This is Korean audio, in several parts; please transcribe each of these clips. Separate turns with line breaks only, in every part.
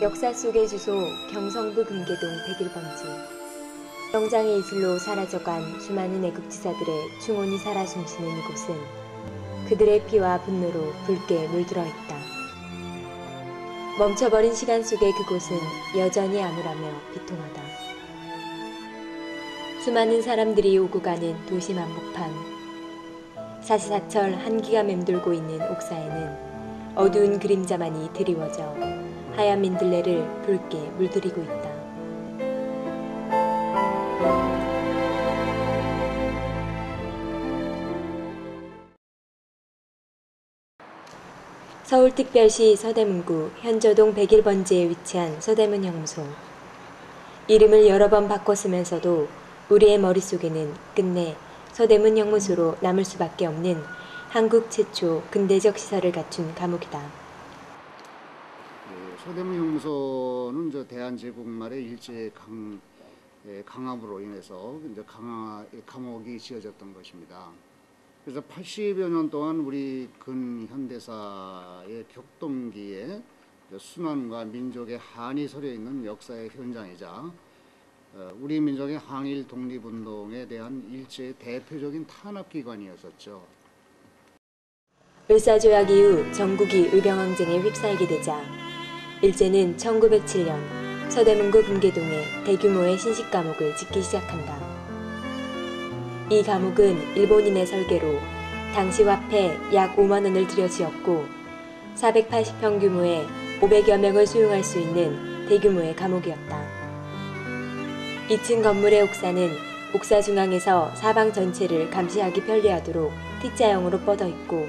역사 속의 주소 경성부 금계동 101번지. 영장의 이슬로 사라져간 수많은 애국지사들의 충혼이 살아 숨쉬는 이곳은 그들의 피와 분노로 붉게 물들어 있다. 멈춰버린 시간 속의 그곳은 여전히 암울하며 비통하다. 수많은 사람들이 오고 가는 도시 한복판. 사시사철 한기가 맴돌고 있는 옥사에는 어두운 그림자만이 드리워져 하얀 민들레를 붉게 물들이고 있다. 서울특별시 서대문구 현저동 101번지에 위치한 서대문 형무소. 이름을 여러 번 바꿔 쓰면서도 우리의 머릿속에는 끝내 서대문 형무소로 남을 수밖에 없는 한국 최초 근대적 시설을 갖춘 감옥이다.
서대문 형무소는 대한제국 말의 일제 강압으로 인해서 감옥이 지어졌던 것입니다. 그래서 80여 년 동안 우리 근현대사의 격동기에 순환과 민족의 한이 서려 있는 역사의 현장이자 우리 민족의 항일 독립운동에 대한 일제의 대표적인 탄압기관이었었죠.
을사조약 이후 전국이 의병항쟁에 휩싸이게 되자 일제는 1907년 서대문구 금계동에 대규모의 신식감옥을 짓기 시작한다. 이 감옥은 일본인의 설계로 당시 화폐 약 5만 원을 들여 지었고 480평 규모의 500여 명을 수용할 수 있는 대규모의 감옥이었다. 2층 건물의 옥사는 옥사 중앙에서 사방 전체를 감시하기 편리하도록 T자형으로 뻗어 있고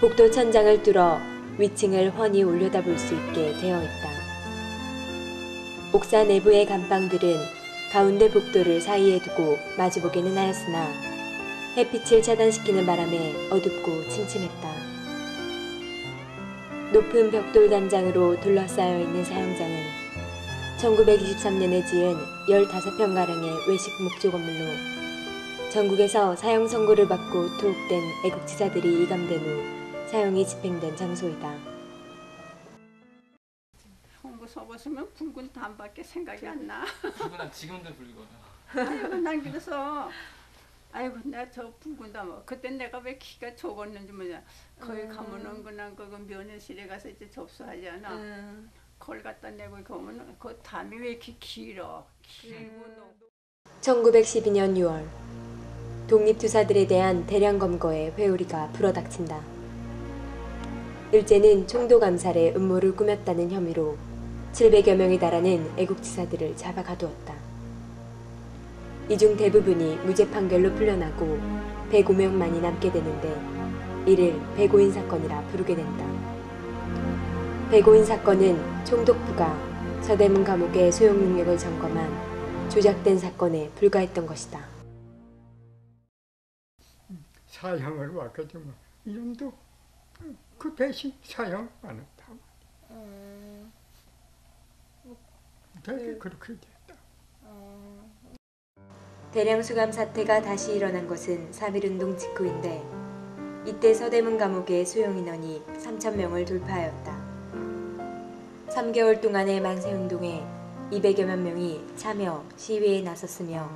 복도 천장을 뚫어 위층을 훤히 올려다볼 수 있게 되어 있다. 옥사 내부의 감방들은 가운데 복도를 사이에 두고 마주보기는 하였으나 햇빛을 차단시키는 바람에 어둡고 침침했다. 높은 벽돌 단장으로 둘러싸여 있는 사형장은 1923년에 지은 15평가량의 외식 목조 건물로 전국에서 사형 선고를 받고 투옥된 애국지사들이 이감된 후 사형이 집행된 장소이다.
형무소 벗으면 붉은 담밖에 생각이 안 나.
붉은 지금도 붉어요.
아이고 난 그래서 아이고 나 저 붉은 담 그때 내가 왜 키가 적었는지 뭐냐. 거기 가면은 그냥 그 면회실에 가서 이제 접수하잖아. 그걸 갖다 내고 보면 그 담이 왜 이렇게 길어. 길고
1912년 6월 독립투사들에 대한 대량 검거에 회오리가 불어닥친다. 일제는 총도감살의 음모를 꾸몄다는 혐의로 700여 명에 달하는 애국지사들을 잡아 가두었다. 이 중 대부분이 무죄 판결로 풀려나고 105명만이 남게 되는데 이를 백오인 사건이라 부르게 된다. 백오인 사건은 총독부가 서대문 감옥의 수용 능력을 점검한 조작된 사건에 불과했던 것이다.
사형을 왔거든요. 이놈도 그 대신 사형 안 했다. 되게 그렇게 됐다.
대량 수감 사태가 다시 일어난 것은 3.1운동 직후인데 이때 서대문 감옥의 수용 인원이 3,000명을 돌파하였다. 3개월 동안의 만세운동에 200여만 명이 참여, 시위에 나섰으며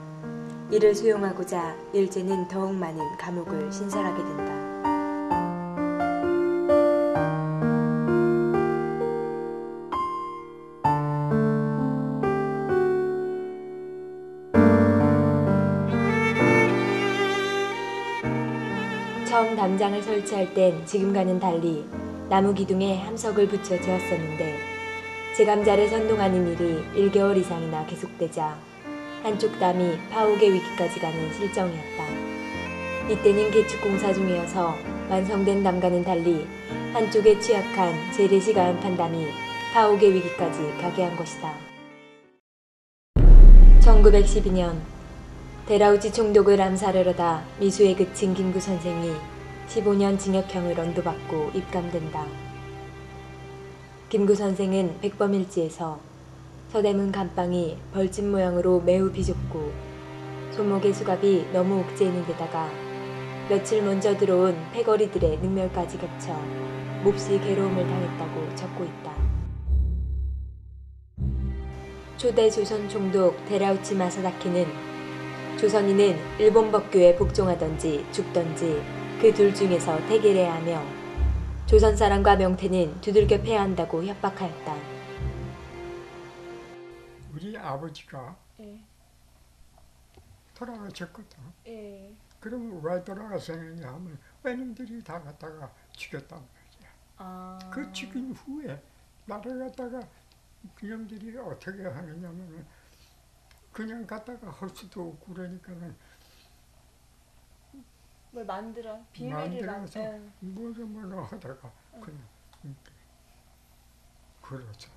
이를 수용하고자 일제는 더욱 많은 감옥을 신설하게 된다. 처음 담장을 설치할 땐 지금과는 달리 나무 기둥에 함석을 붙여 지었었는데 제감자를 선동하는 일이 1개월 이상이나 계속되자 한쪽 담이 파옥의 위기까지 가는 실정이었다. 이때는 개축공사 중이어서 완성된 담과는 달리 한쪽에 취약한 재래식 아연판 담이 파옥의 위기까지 가게 한 것이다. 1912년 데라우지 총독을 암살하려다 미수에 그친 김구 선생이 15년 징역형을 언도받고 입감된다. 김구 선생은 백범일지에서 서대문 감방이 벌집 모양으로 매우 비좁고 손목의 수갑이 너무 옥죄이는 데다가 며칠 먼저 들어온 패거리들의 능멸까지 겹쳐 몹시 괴로움을 당했다고 적고 있다. 초대 조선 총독 데라우치 마사다케는 조선인은 일본 법규에 복종하던지 죽던지 그 둘 중에서 택일해야 하며 조선 사람과 명태는 두들겨 패야 한다고 협박하였다.
우리 아버지가
예.
돌아가셨거든.
예.
그러면 왜 돌아가셨느냐 하면 외놈들이 다 갖다가 죽였단 말이야.
아.
그 죽인 후에 나를 갖다가 그놈들이 어떻게 하느냐면은 그냥 갖다가 할 수도 없고 그러니까는
뭘 만들어 비밀을
만들어서
예.
뭐로 하다가 그냥 그러죠.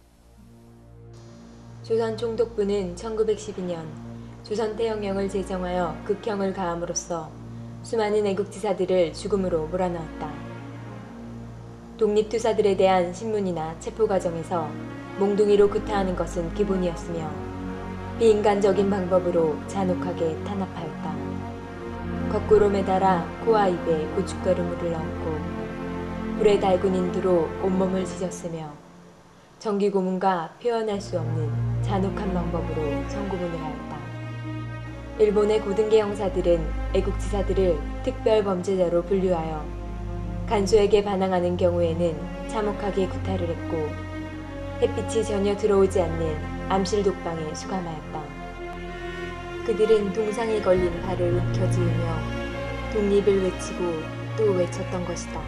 조선 총독부는 1912년 조선 태영령을 제정하여 극형을 가함으로써 수많은 애국지사들을 죽음으로 몰아넣었다. 독립투사들에 대한 신문이나 체포 과정에서 몽둥이로 구타하는 것은 기본이었으며 비인간적인 방법으로 잔혹하게 탄압하였다. 거꾸로 매달아 코와 입에 고춧가루물을 넣었고 불에 달군 인두로 온몸을 찢었으며 전기 고문과 표현할 수 없는 잔혹한 방법으로 성고문을 하였다. 일본의 고등계 형사들은 애국지사들을 특별범죄자로 분류하여 간수에게 반항하는 경우에는 참혹하게 구타를 했고 햇빛이 전혀 들어오지 않는 암실 독방에 수감하였다. 그들은 동상에 걸린 발을 움켜쥐으며 독립을 외치고 또 외쳤던 것이다.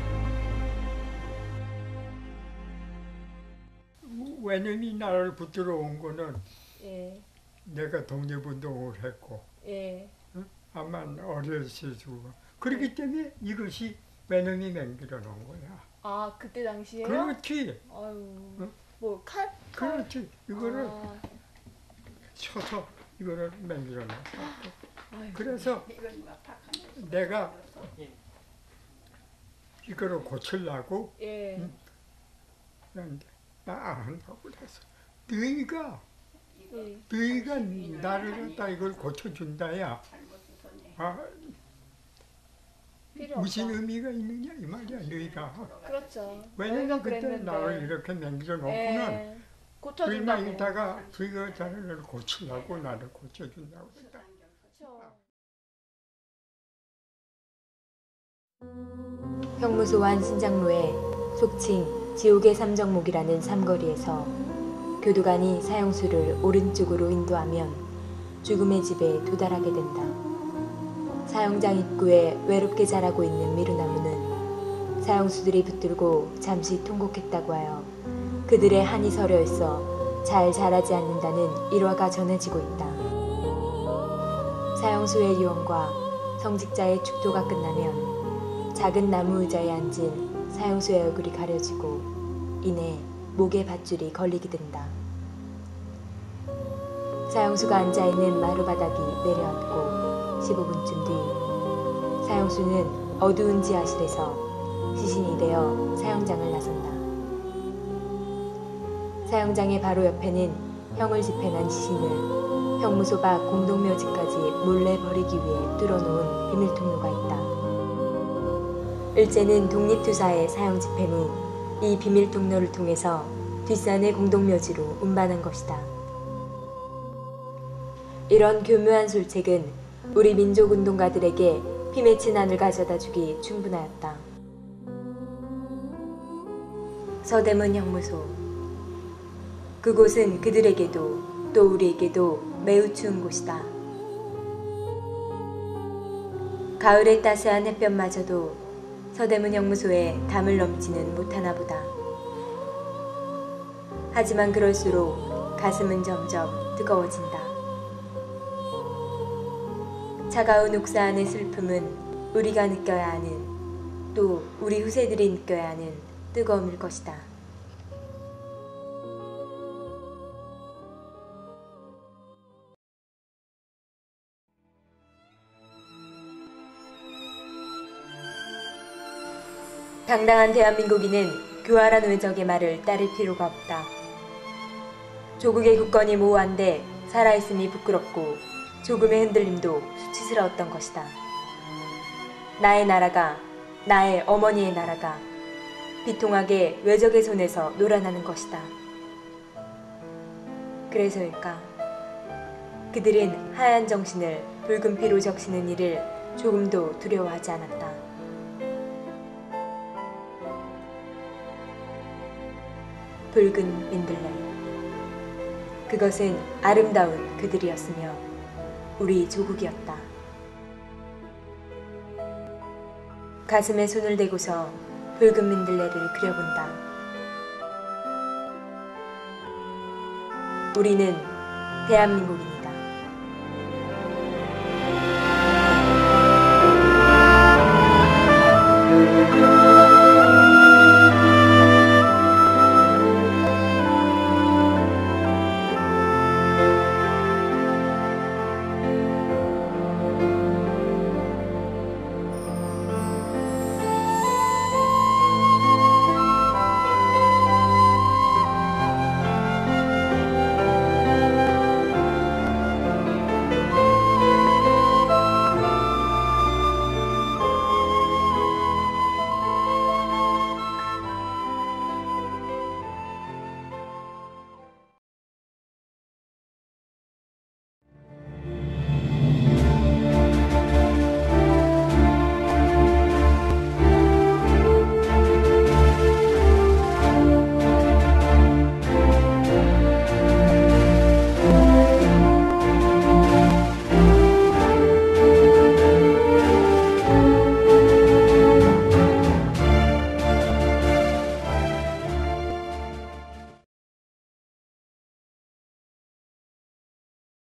왜냐면 나를 붙들어 온 거는
예.
내가 독립운동을 했고
예.
아마 어렸을 때 그렇기 때문에 이것이 왜냐면 맹기로 놓은 거야.
아 그때 당시에요?
그렇지.
아유.
응?
뭐 칼?
그렇지. 이거를
아.
쳐서 이거를 맹기로 놓은
아유.
그래서
이건 막 박하네.
내가 이거를 고치려고
예.
그런데 나 안 한다고 그래서 너희가
예.
나를 갖다 이걸 고쳐준다야. 아,
필요
무슨
없다.
의미가 있느냐 이 말이야 너희가.
그렇죠.
왜냐면
너희가
그때
그랬는데.
나를 이렇게 맹기로 놓고는
예.
얼마
고쳐준다고.
있다가 그거 자네를 고치려고 나를 고쳐준다고 했다.
그렇죠.
형무소와 신장로에 속칭 지옥의 삼정목이라는 삼거리에서 교도관이 사형수를 오른쪽으로 인도하면 죽음의 집에 도달하게 된다. 사형장 입구에 외롭게 자라고 있는 미루나무는 사형수들이 붙들고 잠시 통곡했다고 하여 그들의 한이 서려 있어 잘 자라지 않는다는 일화가 전해지고 있다. 사형수의 유언과 성직자의 축도가 끝나면 작은 나무 의자에 앉은 사형수의 얼굴이 가려지고 이내 목에 밧줄이 걸리게 된다. 사형수가 앉아있는 마루바닥이 내려앉고 15분쯤 뒤 사형수는 어두운 지하실에서 시신이 되어 사형장을 나선다. 사형장의 바로 옆에는 형을 집행한 시신을 형무소 밖 공동묘지까지 몰래 버리기 위해 뚫어놓은 비밀통로가 있다. 일제는 독립투사의 사형 집행 후 이 비밀통로를 통해서 뒷산의 공동묘지로 운반한 것이다. 이런 교묘한 술책은 우리 민족운동가들에게 피 맺힌 한을 가져다주기 충분하였다. 서대문 형무소. 그곳은 그들에게도 또 우리에게도 매우 추운 곳이다. 가을의 따스한 햇볕마저도 서대문 형무소에 담을 넘지는 못하나 보다. 하지만 그럴수록 가슴은 점점 뜨거워진다. 차가운 옥사 안의 슬픔은 우리가 느껴야 하는, 또 우리 후세들이 느껴야 하는 뜨거움일 것이다. 당당한 대한민국인은 교활한 외적의 말을 따를 필요가 없다. 조국의 국권이 모호한데 살아있음이 부끄럽고 조금의 흔들림도 수치스러웠던 것이다. 나의 나라가, 나의 어머니의 나라가 비통하게 외적의 손에서 놀아나는 것이다. 그래서일까? 그들은 하얀 정신을 붉은 피로 적시는 일을 조금도 두려워하지 않았다. 붉은 민들레. 그것은 아름다운 그들이었으며 우리 조국이었다. 가슴에 손을 대고서 붉은 민들레를 그려본다. 우리는 대한민국입니다.